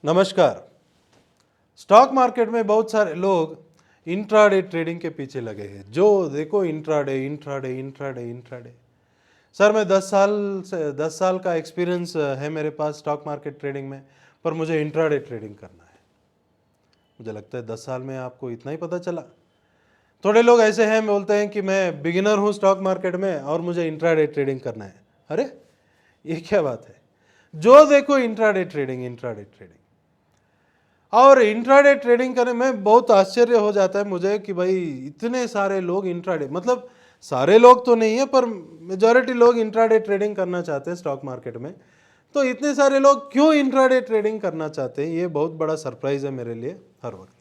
नमस्कार। Stock market में बहुत सारे लोग इंट्राडे ट्रेडिंग के पीछे लगे हैं। जो देखो intraday intraday intraday intraday. Sir मैं 10 साल का एक्सपीरियंस है मेरे पास स्टॉक मार्केट ट्रेडिंग में, पर मुझे इंट्राडे ट्रेडिंग करना है। मुझे लगता है 10 साल में आपको इतना ही पता चला। थोड़े लोग ऐसे हैं, बोलते हैं कि मैं बिगिनर हूँ स्टॉक मार्केट में और मुझे इंट्राडे ट्रेडिंग करना है। अरे ये क्या बात है? जो देखो इंट्राडे ट्रेडिंग इंट्राडे ट्रेडिंग। और इंट्राडे ट्रेडिंग करने में बहुत आश्चर्य हो जाता है मुझे कि भाई इतने सारे लोग इंट्राडे, मतलब सारे लोग तो नहीं है पर मेजॉरिटी लोग इंट्राडे ट्रेडिंग करना चाहते हैं स्टॉक मार्केट में। तो इतने सारे लोग क्यों इंट्राडे ट्रेडिंग करना चाहते हैं, ये बहुत बड़ा सरप्राइज है मेरे लिए हर वक्त।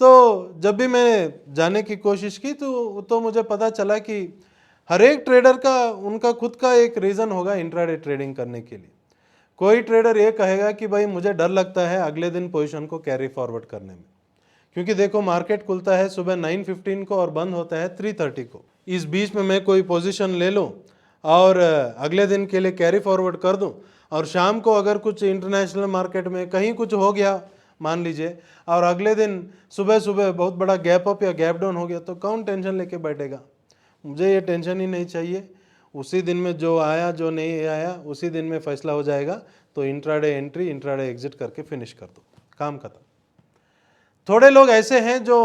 तो जब भी मैंने जानने की कोशिश की तो मुझे पता चला कि हर एक ट्रेडर का उनका खुद का एक रीज़न होगा इंट्राडे ट्रेडिंग करने के लिए। कोई ट्रेडर ये कहेगा कि भाई मुझे डर लगता है अगले दिन पोजीशन को कैरी फॉरवर्ड करने में, क्योंकि देखो मार्केट खुलता है सुबह 9:15 को और बंद होता है 3:30 को। इस बीच में मैं कोई पोजीशन ले लूँ और अगले दिन के लिए कैरी फॉरवर्ड कर दूँ, और शाम को अगर कुछ इंटरनेशनल मार्केट में कहीं कुछ हो गया मान लीजिए, और अगले दिन सुबह सुबह बहुत बड़ा गैप अप या गैप डाउन हो गया, तो कौन टेंशन लेके बैठेगा? मुझे ये टेंशन ही नहीं चाहिए। उसी दिन में जो आया जो नहीं आया उसी दिन में फैसला हो जाएगा। तो इंट्राडे एंट्री इंट्राडे एग्जिट करके फिनिश कर दो, काम खत्म। थोड़े लोग ऐसे हैं जो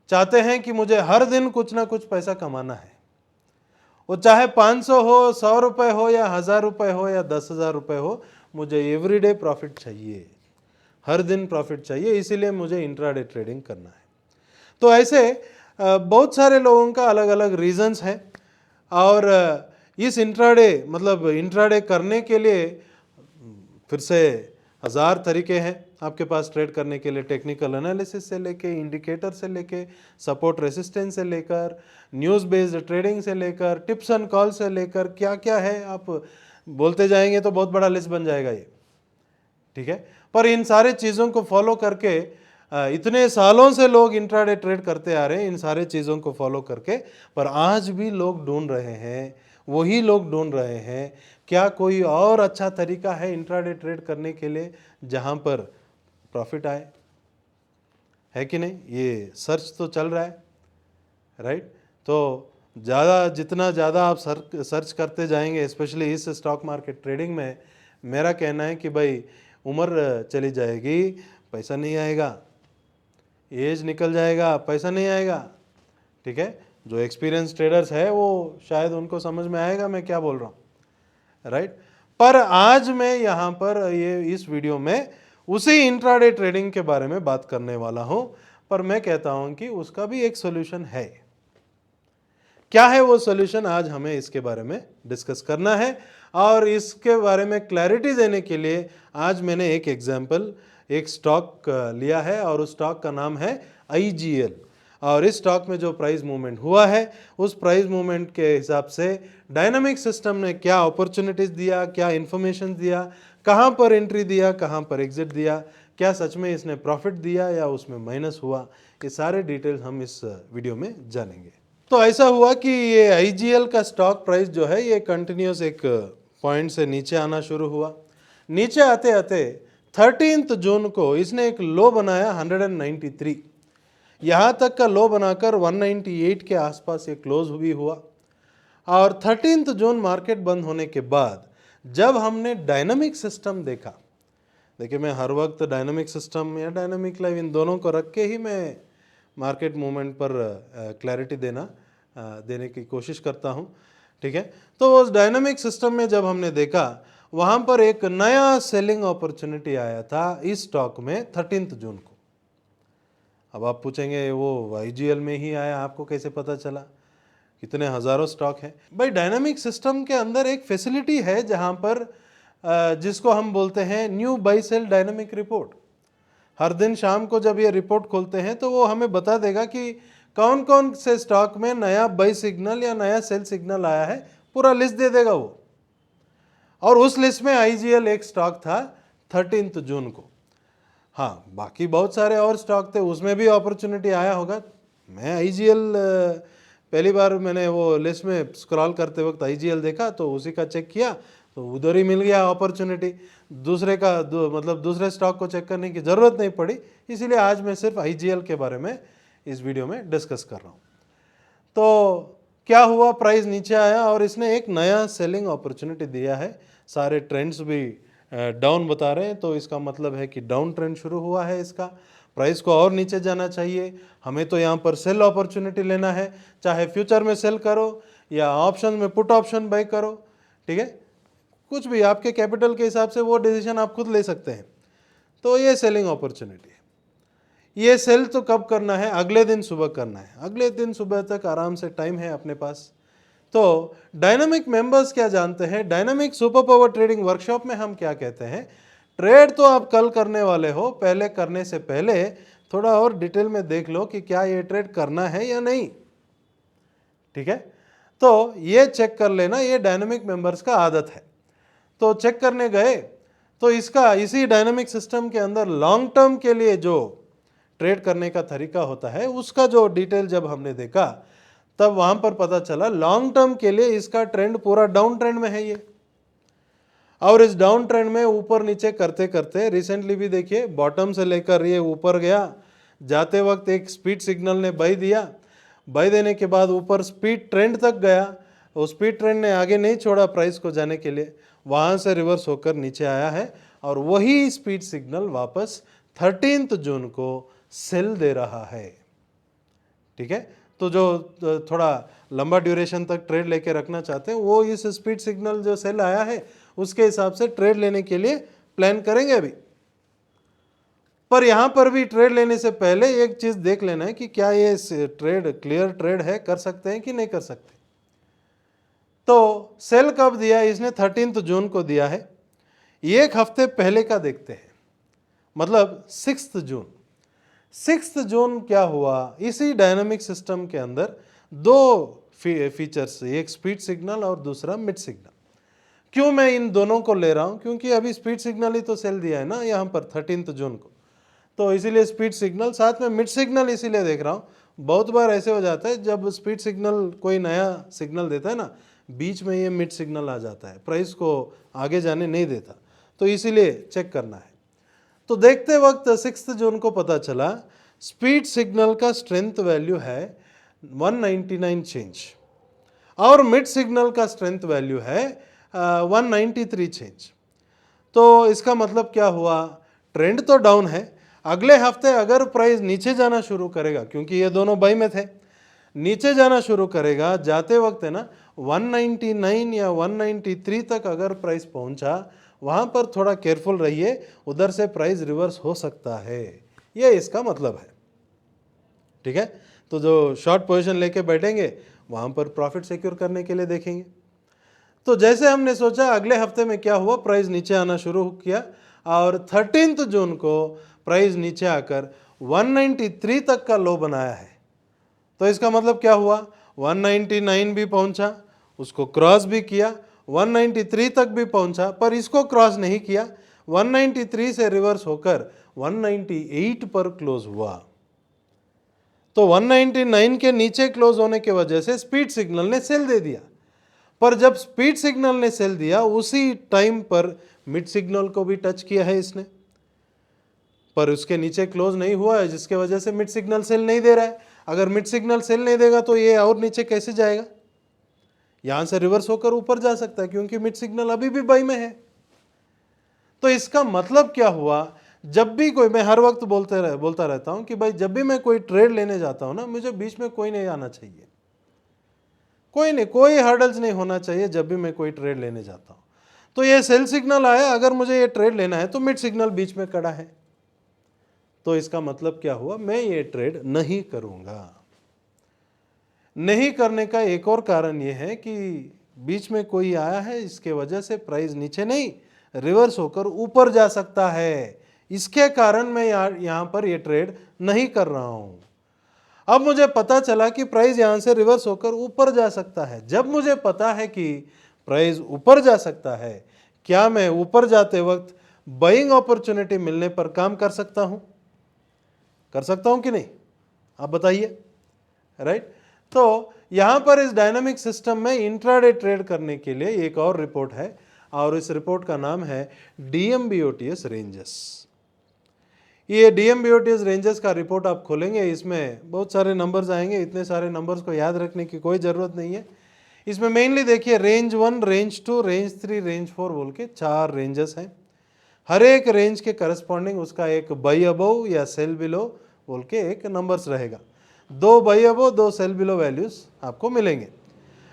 चाहते हैं कि मुझे हर दिन कुछ ना कुछ पैसा कमाना है, वो चाहे 500 हो, 100 रुपये हो, या 1000 रुपये हो, या 10,000 रुपये हो, मुझे एवरीडे प्रॉफिट चाहिए, हर दिन प्रॉफिट चाहिए, इसीलिए मुझे इंट्राडे ट्रेडिंग करना है। तो ऐसे बहुत सारे लोगों का अलग अलग रीजंस है। और इस इंट्राडे मतलब इंट्राडे करने के लिए फिर से 1000 तरीके हैं आपके पास ट्रेड करने के लिए। टेक्निकल एनालिसिस से लेके, इंडिकेटर से लेके, सपोर्ट रेसिस्टेंस से लेकर, न्यूज़ बेस्ड ट्रेडिंग से लेकर, टिप्स एंड कॉल से लेकर, क्या क्या है आप बोलते जाएंगे तो बहुत बड़ा लिस्ट बन जाएगा ये, ठीक है। पर इन सारे चीज़ों को फॉलो करके इतने सालों से लोग इंट्राडे ट्रेड करते आ रहे हैं, इन सारे चीज़ों को फॉलो करके, पर आज भी लोग ढूंढ रहे हैं, वही लोग ढूंढ रहे हैं क्या कोई और अच्छा तरीका है इंट्राडे ट्रेड करने के लिए जहां पर प्रॉफिट आए, है कि नहीं? ये सर्च तो चल रहा है, राइट। तो जितना ज़्यादा आप सर्च करते जाएंगे, स्पेशली इस स्टॉक मार्केट ट्रेडिंग में, मेरा कहना है कि भाई उम्र चली जाएगी, पैसा नहीं आएगा, एज निकल जाएगा, पैसा नहीं आएगा, ठीक है। जो एक्सपीरियंस ट्रेडर्स है वो शायद उनको समझ में आएगा मैं क्या बोल रहा हूँ, राइट। पर आज मैं यहाँ पर ये इस वीडियो में उसी इंट्राडे ट्रेडिंग के बारे में बात करने वाला हूँ, पर मैं कहता हूँ कि उसका भी एक सोल्यूशन है। क्या है वो सोल्यूशन, आज हमें इसके बारे में डिस्कस करना है। और इसके बारे में क्लैरिटी देने के लिए आज मैंने एक एग्जाम्पल, एक स्टॉक लिया है और उस स्टॉक का नाम है IGL। और इस स्टॉक में जो प्राइस मूवमेंट हुआ है, उस प्राइस मूवमेंट के हिसाब से डायनामिक सिस्टम ने क्या अपॉर्चुनिटीज दिया, क्या इंफॉर्मेशन दिया, कहाँ पर एंट्री दिया, कहाँ पर एग्जिट दिया, क्या सच में इसने प्रॉफिट दिया या उसमें माइनस हुआ, ये सारे डिटेल्स हम इस वीडियो में जानेंगे। तो ऐसा हुआ कि ये IGL का स्टॉक प्राइस जो है ये कंटिन्यूस एक पॉइंट से नीचे आना शुरू हुआ। नीचे आते आते 13 जून को इसने एक लो बनाया 193, यहाँ तक का लो बनाकर 198 के आसपास ये क्लोज भी हुआ। और 13 जून मार्केट बंद होने के बाद जब हमने डायनामिक सिस्टम देखा, देखिए मैं हर वक्त डायनामिक सिस्टम या डायनामिक लाइव इन दोनों को रख के ही मैं मार्केट मूवमेंट पर क्लैरिटी देने की कोशिश करता हूँ, ठीक है। तो उस डायनामिक सिस्टम में जब हमने देखा, वहाँ पर एक नया सेलिंग अपॉर्चुनिटी आया था इस स्टॉक में 13 जून को। अब आप पूछेंगे वो IGL में ही आया, आपको कैसे पता चला? कितने हज़ारों स्टॉक हैं भाई। डायनामिक सिस्टम के अंदर एक फैसिलिटी है जहाँ पर जिसको हम बोलते हैं new buy sell dynamic report. हर दिन शाम को जब ये रिपोर्ट खोलते हैं तो वो हमें बता देगा कि कौन कौन से स्टॉक में नया बाई सिग्नल या नया सेल सिग्नल आया है, पूरा लिस्ट दे देगा वो। और उस लिस्ट में IGL एक स्टॉक था 13 जून को। हाँ, बाकी बहुत सारे और स्टॉक थे, उसमें भी अपॉर्चुनिटी आया होगा। मैं IGL पहली बार मैंने वो लिस्ट में स्क्रॉल करते वक्त IGL देखा तो उसी का चेक किया, तो उधर ही मिल गया अपॉर्चुनिटी, मतलब दूसरे स्टॉक को चेक करने की ज़रूरत नहीं पड़ी। इसीलिए आज मैं सिर्फ IGL के बारे में इस वीडियो में डिस्कस कर रहा हूँ। तो क्या हुआ, प्राइस नीचे आया और इसने एक नया सेलिंग अपॉर्चुनिटी दिया है। सारे ट्रेंड्स भी डाउन बता रहे हैं, तो इसका मतलब है कि डाउन ट्रेंड शुरू हुआ है इसका। प्राइस को और नीचे जाना चाहिए, हमें तो यहाँ पर सेल अपॉर्चुनिटी लेना है, चाहे फ्यूचर में सेल करो या ऑप्शन में पुट ऑप्शन बाय करो, ठीक है, कुछ भी आपके कैपिटल के हिसाब से वो डिसीजन आप खुद ले सकते हैं। तो ये सेलिंग अपॉर्चुनिटी है। ये सेल तो कब करना है, अगले दिन सुबह करना है, अगले दिन सुबह तक आराम से टाइम है अपने पास। तो डायनामिक मेंबर्स क्या जानते हैं, dynamic super power trading workshop में हम क्या कहते हैं, ट्रेड तो आप कल करने वाले हो, पहले करने से पहले थोड़ा और डिटेल में देख लो कि क्या ये ट्रेड करना है या नहीं, ठीक है। तो ये चेक कर लेना, ये डायनामिक मेंबर्स का आदत है। तो चेक करने गए तो इसका इसी डायनामिक सिस्टम के अंदर लॉन्ग टर्म के लिए जो ट्रेड करने का तरीका होता है उसका जो डिटेल जब हमने देखा तब वहां पर पता चला लॉन्ग टर्म के लिए इसका ट्रेंड पूरा डाउन ट्रेंड में है ये। और इस डाउन ट्रेंड में ऊपर नीचे करते करते रिसेंटली भी देखिए बॉटम से लेकर ये ऊपर गया, जाते वक्त एक स्पीड सिग्नल ने बाई दिया, बाई देने के बाद ऊपर स्पीड ट्रेंड तक गया, वो स्पीड ट्रेंड ने आगे नहीं छोड़ा प्राइस को जाने के लिए, वहाँ से रिवर्स होकर नीचे आया है और वही स्पीड सिग्नल वापस 13 जून को सेल दे रहा है, ठीक है। तो जो थोड़ा लंबा ड्यूरेशन तक ट्रेड लेके रखना चाहते हैं वो इस स्पीड सिग्नल जो सेल आया है उसके हिसाब से ट्रेड लेने के लिए प्लान करेंगे अभी। पर यहाँ पर भी ट्रेड लेने से पहले एक चीज़ देख लेना है कि क्या ये ट्रेड क्लियर ट्रेड है, कर सकते हैं कि नहीं कर सकते। तो सेल कब दिया इसने, 13 जून को दिया है। एक हफ्ते पहले का देखते हैं, मतलब 6 जून। 6 जून क्या हुआ, इसी डायनामिक सिस्टम के अंदर दो फीचर्स, एक स्पीड सिग्नल और दूसरा मिड सिग्नल। क्यों मैं इन दोनों को ले रहा हूं, क्योंकि अभी स्पीड सिग्नल ही तो सेल दिया है ना यहाँ पर 13 जून को, तो इसीलिए स्पीड सिग्नल साथ में मिड सिग्नल इसीलिए देख रहा हूं। बहुत बार ऐसे हो जाता है जब स्पीड सिग्नल कोई नया सिग्नल देता है ना, बीच में ये मिड सिग्नल आ जाता है, प्राइस को आगे जाने नहीं देता, तो इसीलिए चेक करना है। तो देखते वक्त 6 जून को पता चला स्पीड सिग्नल का स्ट्रेंथ वैल्यू है 199 चेंज और मिड सिग्नल का स्ट्रेंथ वैल्यू है 193 चेंज। तो इसका मतलब क्या हुआ, ट्रेंड तो डाउन है, अगले हफ्ते अगर प्राइस नीचे जाना शुरू करेगा, क्योंकि ये दोनों बाई में थे, नीचे जाना शुरू करेगा, जाते वक्त है ना 199 या 193 तक अगर प्राइस पहुंचा, वहां पर थोड़ा केयरफुल रहिए, उधर से प्राइस रिवर्स हो सकता है, ये इसका मतलब है, ठीक है। तो जो शॉर्ट पोजीशन लेके बैठेंगे वहां पर प्रॉफिट सिक्योर करने के लिए देखेंगे। तो जैसे हमने सोचा अगले हफ्ते में क्या हुआ, प्राइस नीचे आना शुरू किया और 13 जून को प्राइस नीचे आकर 193 तक का लो बनाया है। तो इसका मतलब क्या हुआ, 199 भी पहुंचा, उसको क्रॉस भी किया, 193 तक भी पहुंचा, पर इसको क्रॉस नहीं किया, 193 से रिवर्स होकर 198 पर क्लोज हुआ। तो 199 के नीचे क्लोज होने की वजह से स्पीड सिग्नल ने सेल दे दिया, पर जब स्पीड सिग्नल ने सेल दिया उसी टाइम पर मिड सिग्नल को भी टच किया है इसने, पर उसके नीचे क्लोज नहीं हुआ है, जिसके वजह से मिड सिग्नल सेल नहीं दे रहा है। अगर मिड सिग्नल सेल नहीं देगा तो ये और नीचे कैसे जाएगा, यहां से रिवर्स होकर ऊपर जा सकता है क्योंकि मिड सिग्नल अभी भी बाई में है। तो इसका मतलब क्या हुआ, जब भी कोई, मैं हर वक्त बोलता रहता हूं कि भाई जब भी मैं कोई ट्रेड लेने जाता हूं ना, मुझे बीच में कोई नहीं आना चाहिए, कोई हर्डल्स नहीं होना चाहिए जब भी मैं कोई ट्रेड लेने जाता हूं। तो ये सेल सिग्नल आया, अगर मुझे ये ट्रेड लेना है तो मिड सिग्नल बीच में खड़ा है, तो इसका मतलब क्या हुआ, मैं ये ट्रेड नहीं करूंगा। नहीं करने का एक और कारण ये है कि बीच में कोई आया है, इसके वजह से प्राइस नीचे नहीं रिवर्स होकर ऊपर जा सकता है, इसके कारण मैं यहां पर ये ट्रेड नहीं कर रहा हूं। अब मुझे पता चला कि प्राइस यहां से रिवर्स होकर ऊपर जा सकता है। जब मुझे पता है कि प्राइस ऊपर जा सकता है, क्या मैं ऊपर जाते वक्त बाइंग अपॉर्चुनिटी मिलने पर काम कर सकता हूं कि नहीं, आप बताइए, राइट। तो यहां पर इस डायनामिक सिस्टम में इंट्राडे ट्रेड करने के लिए एक और रिपोर्ट है, और इस रिपोर्ट का नाम है DMBOTS रेंजेस। ये DMBOTS रेंजेस का रिपोर्ट आप खोलेंगे, इसमें बहुत सारे नंबर्स आएंगे। इतने सारे नंबर्स को याद रखने की कोई ज़रूरत नहीं है। इसमें मेनली देखिए रेंज 1, रेंज 2, रेंज 3, रेंज 4 बोल के 4 रेंजेस हैं। हर एक रेंज के करस्पॉन्डिंग उसका एक बाई अबव या सेल बिलो बोल के एक नंबर्स रहेगा। 2 by above 2 cell below values आपको मिलेंगे।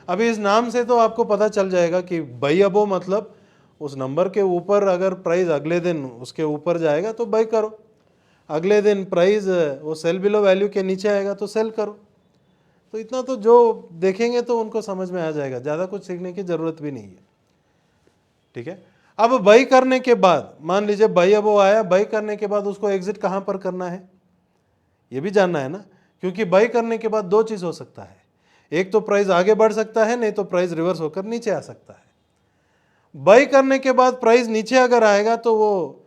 अभी इस नाम से तो आपको पता चल जाएगा कि बाई अबव मतलब उस नंबर के ऊपर अगर प्राइस अगले दिन उसके ऊपर जाएगा तो बाई करो, अगले दिन प्राइस वो सेल बिलो वैल्यू के नीचे आएगा तो सेल करो। तो इतना तो जो देखेंगे तो उनको समझ में आ जाएगा, ज़्यादा कुछ सीखने की ज़रूरत भी नहीं है। ठीक है, अब बाई करने के बाद मान लीजिए बाई अबव आया, बाई करने के बाद उसको एग्जिट कहाँ पर करना है ये भी जानना है ना, क्योंकि बाई करने के बाद 2 चीज़ हो सकता है, एक तो प्राइस आगे बढ़ सकता है, नहीं तो प्राइस रिवर्स होकर नीचे आ सकता है। बाई करने के बाद प्राइस नीचे अगर आएगा तो वो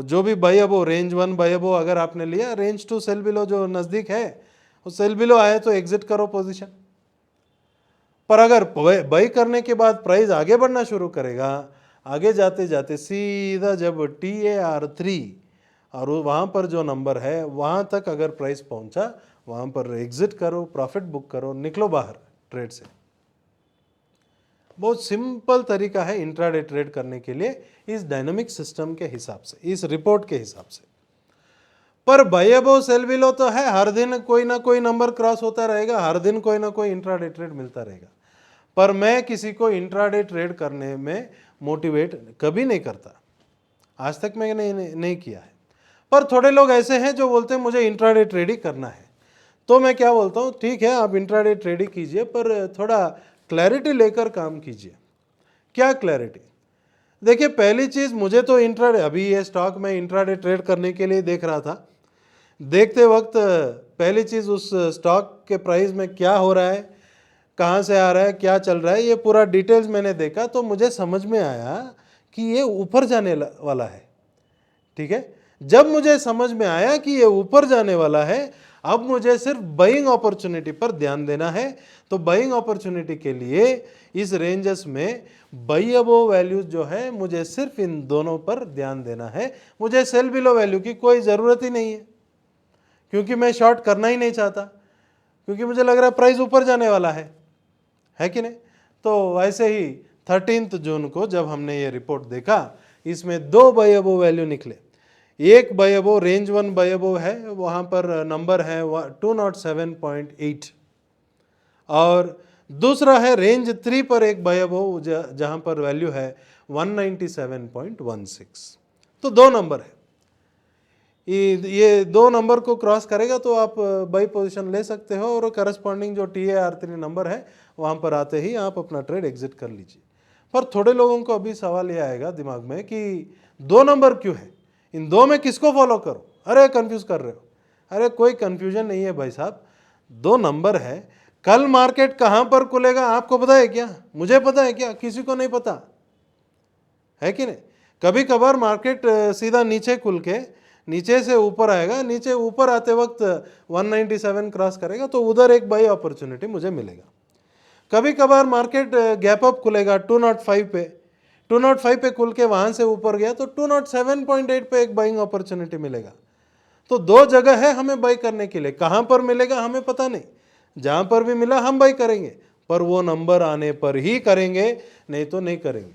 जो भी by above range 1 by above अगर आपने लिया, रेंज 2 सेल बिलो जो नज़दीक है वो सेल बिलो आए तो एग्जिट करो पोजीशन। पर अगर बाई करने के बाद प्राइस आगे बढ़ना शुरू करेगा, आगे जाते जाते सीधा जब TAR3 और वहाँ पर जो नंबर है वहाँ तक अगर प्राइस पहुँचा, वहाँ पर एग्जिट करो, प्रॉफिट बुक करो, निकलो बाहर ट्रेड से। बहुत सिंपल तरीका है इंट्राडे ट्रेड करने के लिए इस डायनामिक सिस्टम के हिसाब से, इस रिपोर्ट के हिसाब से। पर बाई अबव सेल बिलो तो है, हर दिन कोई ना कोई नंबर क्रॉस होता रहेगा, हर दिन कोई ना कोई इंट्राडे ट्रेड मिलता रहेगा। पर मैं किसी को इंट्राडे ट्रेड करने में मोटिवेट कभी नहीं करता, आज तक मैंने नहीं किया है। पर थोड़े लोग ऐसे हैं जो बोलते हैं मुझे इंट्राडे ट्रेड ही करना है, तो मैं क्या बोलता हूँ, ठीक है आप इंट्राडे ट्रेड ही कीजिए, पर थोड़ा क्लैरिटी लेकर काम कीजिए। क्या क्लैरिटी? देखिए पहली चीज़, मुझे तो इंट्राडे, अभी ये स्टॉक मैं इंट्राडे ट्रेड करने के लिए देख रहा था, देखते वक्त पहली चीज़ उस स्टॉक के प्राइस में क्या हो रहा है, कहाँ से आ रहा है, क्या चल रहा है, ये पूरा डिटेल्स मैंने देखा तो मुझे समझ में आया कि ये ऊपर जाने वाला है। ठीक है, जब मुझे समझ में आया कि ये ऊपर जाने वाला है, अब मुझे सिर्फ बाइंग अपॉर्चुनिटी पर ध्यान देना है। तो बाइंग अपॉर्चुनिटी के लिए इस रेंजेस में बाई अबव वैल्यूज जो है, मुझे सिर्फ इन दोनों पर ध्यान देना है, मुझे सेल बिलो वैल्यू की कोई ज़रूरत ही नहीं है, क्योंकि मैं शॉर्ट करना ही नहीं चाहता, क्योंकि मुझे लग रहा है प्राइस ऊपर जाने वाला है कि नहीं। तो वैसे ही 13 जून को जब हमने ये रिपोर्ट देखा, इसमें 2 बाई अबव वैल्यू निकले। एक by above range 1 by above है, वहाँ पर नंबर है 207.8, और दूसरा है रेंज 3 पर एक बाई अबव जहाँ पर वैल्यू है 197.16। तो 2 नंबर है, ये 2 नंबर को क्रॉस करेगा तो आप बाई पोजीशन ले सकते हो, और करस्पॉन्डिंग जो TAR3 नंबर है वहाँ पर आते ही आप अपना ट्रेड एग्जिट कर लीजिए। पर थोड़े लोगों को अभी सवाल ये आएगा दिमाग में कि 2 नंबर क्यों है, इन 2 में किसको फॉलो करो, अरे कंफ्यूज कर रहे हो। अरे कोई कंफ्यूजन नहीं है भाई साहब, 2 नंबर है। कल मार्केट कहाँ पर खुलेगा आपको पता है क्या? मुझे पता है क्या? किसी को नहीं पता है कि नहीं। कभी कभार मार्केट सीधा नीचे खुल के नीचे से ऊपर आएगा, नीचे ऊपर आते वक्त 197 क्रॉस करेगा तो उधर एक बाई अपॉर्चुनिटी मुझे मिलेगा। कभी कभार मार्केट गैप अप खुलेगा 205 पे, 205 पे खुल के वहाँ से ऊपर गया तो 207.8 पे एक बाइंग अपॉर्चुनिटी मिलेगा। तो 2 जगह है हमें बाई करने के लिए, कहाँ पर मिलेगा हमें पता नहीं, जहाँ पर भी मिला हम बाई करेंगे, पर वो नंबर आने पर ही करेंगे, नहीं तो नहीं करेंगे,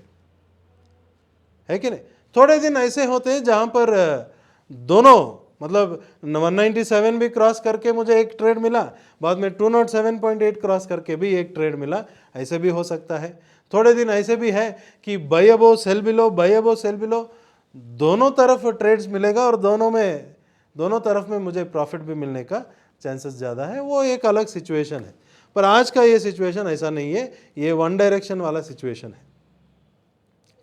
है कि नहीं। थोड़े दिन ऐसे होते हैं जहाँ पर दोनों, मतलब 197 भी क्रॉस करके मुझे एक ट्रेड मिला, बाद में 207.8 क्रॉस करके भी एक ट्रेड मिला, ऐसे भी हो सकता है। थोड़े दिन ऐसे भी है कि by above cell below, by above cell below, दोनों तरफ ट्रेड्स मिलेगा, और दोनों तरफ में मुझे प्रॉफिट भी मिलने का चांसेस ज़्यादा है। वो एक अलग सिचुएशन है, पर आज का ये सिचुएशन ऐसा नहीं है, ये 1 डायरेक्शन वाला सिचुएशन है।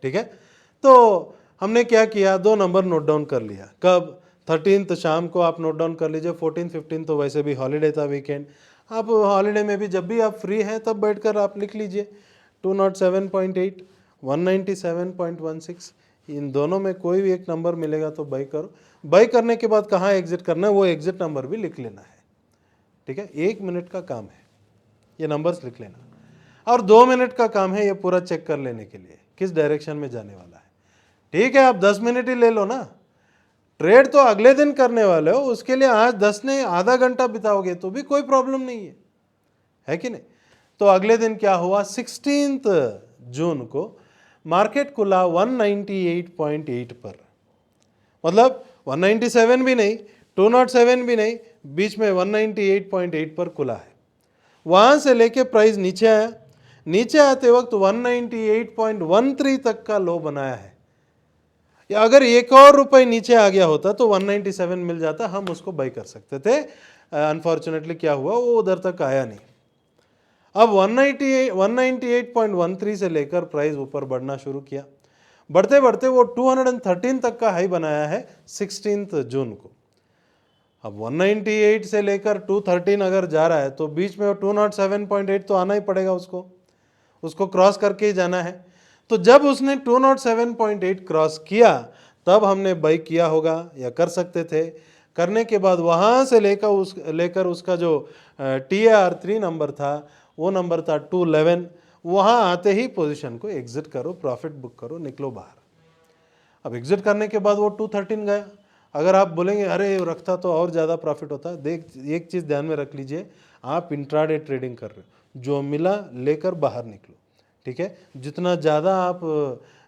ठीक है, तो हमने क्या किया, 2 नंबर नोट डाउन कर लिया। कब? 13 शाम को आप नोट डाउन कर लीजिए। 14 15 तो वैसे भी हॉलीडे था, वीकेंड, आप हॉलीडे में भी जब भी आप फ्री हैं तब बैठकर आप लिख लीजिए 207.8, 197.16, इन दोनों में कोई भी एक नंबर मिलेगा तो बाई करो। बाई करने के बाद कहाँ एग्जिट करना है वो एग्जिट नंबर भी लिख लेना है। ठीक है, 1 मिनट का काम है ये नंबर्स लिख लेना, और 2 मिनट का काम है ये पूरा चेक कर लेने के लिए किस डायरेक्शन में जाने वाला है। ठीक है, आप 10 मिनट ही ले लो ना, ट्रेड तो अगले दिन करने वाले हो, उसके लिए आज 10 ने आधा घंटा बिताओगे तो भी कोई प्रॉब्लम नहीं है कि नहीं। तो अगले दिन क्या हुआ, 16 जून को मार्केट खुला 198.8 पर, मतलब 197 भी नहीं, 207 भी नहीं, बीच में 198.8 पर खुला है। वहां से लेके प्राइस नीचे आया, नीचे आते वक्त 198.13 तक का लो बनाया है। या अगर एक और रुपए नीचे आ गया होता तो 197 मिल जाता, हम उसको बाई कर सकते थे। अनफॉर्चुनेटली क्या हुआ, वो उधर तक आया नहीं। अब 198.13 से लेकर प्राइस ऊपर बढ़ना शुरू किया, बढ़ते बढ़ते वो 213 तक का हाई बनाया है 16 जून को। अब 198 से लेकर 213 अगर जा रहा है तो बीच में 207.8 तो आना ही पड़ेगा, उसको क्रॉस करके ही जाना है। तो जब उसने 207.8 क्रॉस किया तब हमने बाई किया होगा या कर सकते थे। करने के बाद वहाँ से लेकर उसका जो TAR3 नंबर था, वो नंबर था 211। वहाँ आते ही पोजीशन को एग्जिट करो, प्रॉफिट बुक करो, निकलो बाहर। अब एग्जिट करने के बाद वो 213 गया। अगर आप बोलेंगे अरे रखता तो और ज़्यादा प्रॉफिट होता, देख एक चीज़ ध्यान में रख लीजिए, आप इंट्राडे ट्रेडिंग कर रहे हो, जो मिला लेकर बाहर निकलो। ठीक है, जितना ज़्यादा आप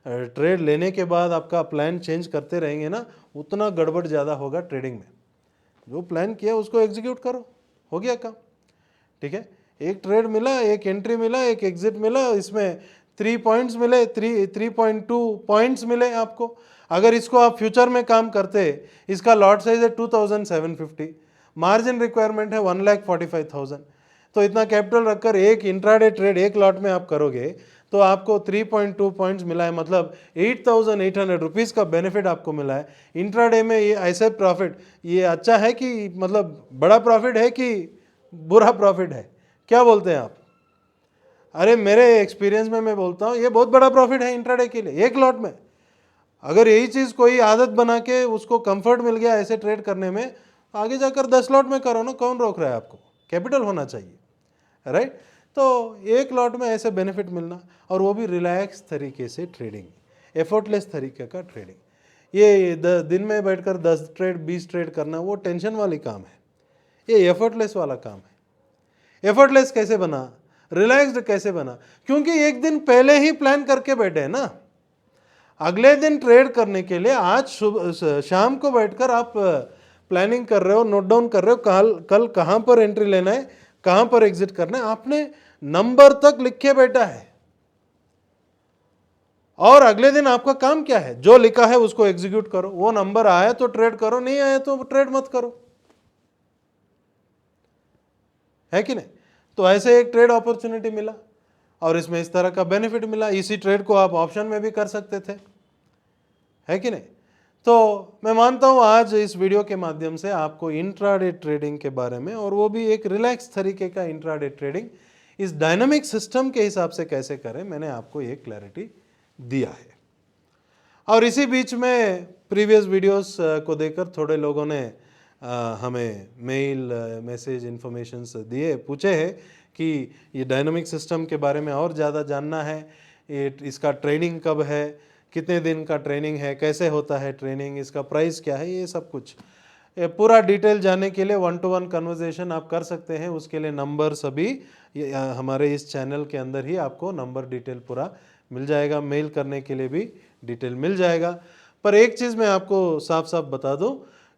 ट्रेड लेने के बाद आपका प्लान चेंज करते रहेंगे ना, उतना गड़बड़ ज़्यादा होगा ट्रेडिंग में। जो प्लान किया उसको एग्जीक्यूट करो, हो गया काम। ठीक है, एक ट्रेड मिला, एक एंट्री मिला, एक एग्जिट मिला, इसमें 3 पॉइंट्स मिले, 3.2 पॉइंट्स मिले आपको। अगर इसको आप फ्यूचर में काम करते, इसका लॉट साइज है 2750, मार्जिन रिक्वायरमेंट है 1,45,000, तो इतना कैपिटल रखकर एक इंट्राडे ट्रेड एक लॉट में आप करोगे तो आपको 3.2 पॉइंट्स मिला है, मतलब 8,800 रुपीज़ का बेनिफिट आपको मिला है इंट्राडे में। ये ऐसे प्रॉफिट, ये अच्छा है कि मतलब बड़ा प्रॉफिट है कि बुरा प्रॉफिट है, क्या बोलते हैं आप? अरे मेरे एक्सपीरियंस में मैं बोलता हूँ ये बहुत बड़ा प्रॉफिट है इंट्राडे के लिए, एक लॉट में। अगर यही चीज़ कोई आदत बना के उसको कंफर्ट मिल गया ऐसे ट्रेड करने में, आगे जाकर 10 लॉट में करो ना, कौन रोक रहा है आपको? कैपिटल होना चाहिए, राइट। तो एक लॉट में ऐसे बेनिफिट मिलना, और वो भी रिलैक्स तरीके से ट्रेडिंग, एफर्टलेस तरीके का ट्रेडिंग। ये दिन में बैठकर 10 ट्रेड 20 ट्रेड करना वो टेंशन वाली काम है, ये एफर्टलेस वाला काम है। एफर्टलेस कैसे बना, रिलैक्स्ड कैसे बना? क्योंकि एक दिन पहले ही प्लान करके बैठे हैं ना, अगले दिन ट्रेड करने के लिए आज शाम को बैठकर आप प्लानिंग कर रहे हो, नोट डाउन कर रहे हो, कल कहाँ पर एंट्री लेना है, कहां पर एग्जिट करना है, आपने नंबर तक लिखे बैठा है। और अगले दिन आपका काम क्या है, जो लिखा है उसको एग्जीक्यूट करो। वो नंबर आया तो ट्रेड करो, नहीं आया तो ट्रेड मत करो, है कि नहीं। तो ऐसे एक ट्रेड अपॉर्चुनिटी मिला और इसमें इस तरह का बेनिफिट मिला। इसी ट्रेड को आप ऑप्शन में भी कर सकते थे, है कि नहीं। तो मैं मानता हूं आज इस वीडियो के माध्यम से आपको इंट्राडे ट्रेडिंग के बारे में, और वो भी एक रिलैक्स तरीके का इंट्राडे ट्रेडिंग इस डायनामिक सिस्टम के हिसाब से कैसे करें, मैंने आपको एक क्लैरिटी दिया है। और इसी बीच में प्रीवियस वीडियोस को देखकर थोड़े लोगों ने हमें मेल मैसेज इन्फॉर्मेशंस दिए, पूछे हैं कि ये डायनामिक सिस्टम के बारे में और ज़्यादा जानना है, इसका ट्रेनिंग कब है, कितने दिन का ट्रेनिंग है, कैसे होता है ट्रेनिंग, इसका प्राइस क्या है, ये सब कुछ पूरा डिटेल जानने के लिए 1-to-1 कन्वर्सेशन आप कर सकते हैं। उसके लिए नंबर सभी हमारे इस चैनल के अंदर ही आपको नंबर डिटेल पूरा मिल जाएगा, मेल करने के लिए भी डिटेल मिल जाएगा। पर एक चीज़ मैं आपको साफ साफ बता दूं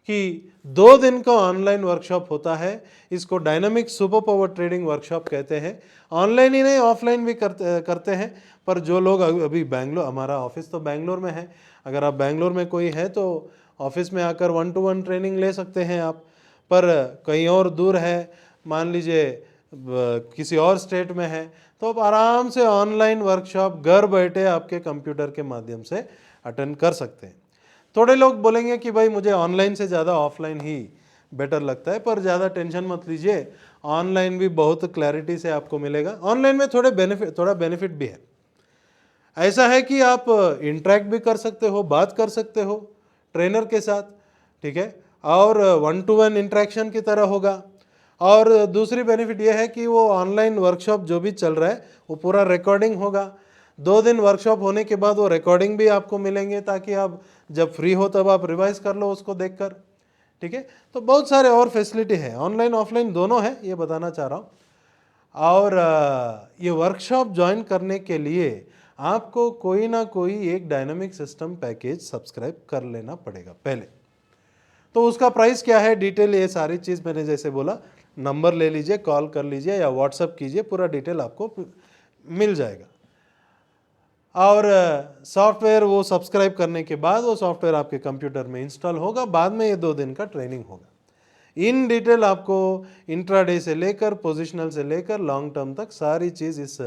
कि 2 दिन का ऑनलाइन वर्कशॉप होता है, इसको dynamic super power trading workshop कहते हैं। ऑनलाइन ही नहीं ऑफलाइन भी करते हैं, पर जो लोग अभी बैंगलोर, हमारा ऑफिस तो बैंगलोर में है, अगर आप बैंगलोर में कोई है तो ऑफिस में आकर 1-to-1 ट्रेनिंग ले सकते हैं आप। पर कहीं और दूर है, मान लीजिए किसी और स्टेट में है, तो आप आराम से ऑनलाइन वर्कशॉप घर बैठे आपके कंप्यूटर के माध्यम से अटेंड कर सकते हैं। थोड़े लोग बोलेंगे कि भाई मुझे ऑनलाइन से ज़्यादा ऑफलाइन ही बेटर लगता है, पर ज़्यादा टेंशन मत लीजिए, ऑनलाइन भी बहुत क्लैरिटी से आपको मिलेगा। ऑनलाइन में थोड़ा बेनिफिट भी है। ऐसा है कि आप इंटरेक्ट भी कर सकते हो, बात कर सकते हो ट्रेनर के साथ, ठीक है, और 1-to-1 इंटरेक्शन की तरह होगा। और दूसरी बेनिफिट ये है कि वो ऑनलाइन वर्कशॉप जो भी चल रहा है वो पूरा रिकॉर्डिंग होगा, 2 दिन वर्कशॉप होने के बाद वो रिकॉर्डिंग भी आपको मिलेंगे, ताकि आप जब फ्री हो तब आप रिवाइज कर लो उसको देखकर, ठीक है। तो बहुत सारे और फैसिलिटी है, ऑनलाइन ऑफलाइन दोनों है, ये बताना चाह रहा हूँ। और ये वर्कशॉप ज्वाइन करने के लिए आपको कोई ना कोई एक डायनामिक सिस्टम पैकेज सब्सक्राइब कर लेना पड़ेगा पहले। तो उसका प्राइस क्या है, डिटेल ये सारी चीज़ मैंने जैसे बोला, नंबर ले लीजिए, कॉल कर लीजिए या व्हाट्सअप कीजिए, पूरा डिटेल आपको मिल जाएगा। और सॉफ्टवेयर वो सब्सक्राइब करने के बाद वो सॉफ्टवेयर आपके कंप्यूटर में इंस्टॉल होगा, बाद में ये 2 दिन का ट्रेनिंग होगा। इन डिटेल आपको इंट्राडे से लेकर पोजिशनल से लेकर लॉन्ग टर्म तक सारी चीज़ इस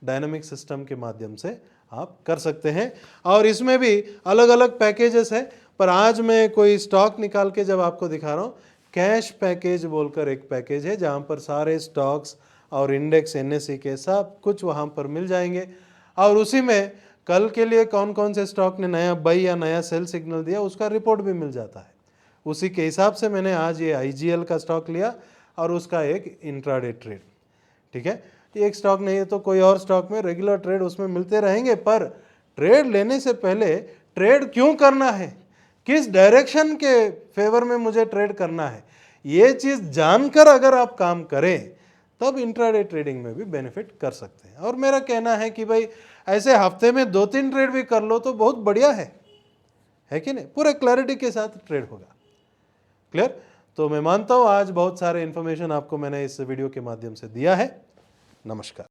डायनामिक सिस्टम के माध्यम से आप कर सकते हैं। और इसमें भी अलग अलग पैकेजेस है, पर आज मैं कोई स्टॉक निकाल के जब आपको दिखा रहा हूँ, कैश पैकेज बोलकर एक पैकेज है, जहाँ पर सारे स्टॉक्स और इंडेक्स NSE के सब कुछ वहाँ पर मिल जाएंगे। और उसी में कल के लिए कौन कौन से स्टॉक ने नया बाई या नया सेल सिग्नल दिया, उसका रिपोर्ट भी मिल जाता है। उसी के हिसाब से मैंने आज ये IGL का स्टॉक लिया और उसका एक इंट्राडे ट्रेड, ठीक है। एक स्टॉक नहीं है तो कोई और स्टॉक में रेगुलर ट्रेड उसमें मिलते रहेंगे, पर ट्रेड लेने से पहले ट्रेड क्यों करना है, किस डायरेक्शन के फेवर में मुझे ट्रेड करना है, ये चीज़ जानकर अगर आप काम करें तब इंट्राडे ट्रेडिंग में भी बेनिफिट कर सकते हैं। और मेरा कहना है कि भाई ऐसे हफ्ते में 2-3 ट्रेड भी कर लो तो बहुत बढ़िया है कि नहीं, पूरे क्लैरिटी के साथ ट्रेड होगा। क्लियर? तो मैं मानता हूँ आज बहुत सारे इन्फॉर्मेशन आपको मैंने इस वीडियो के माध्यम से दिया है। नमस्कार।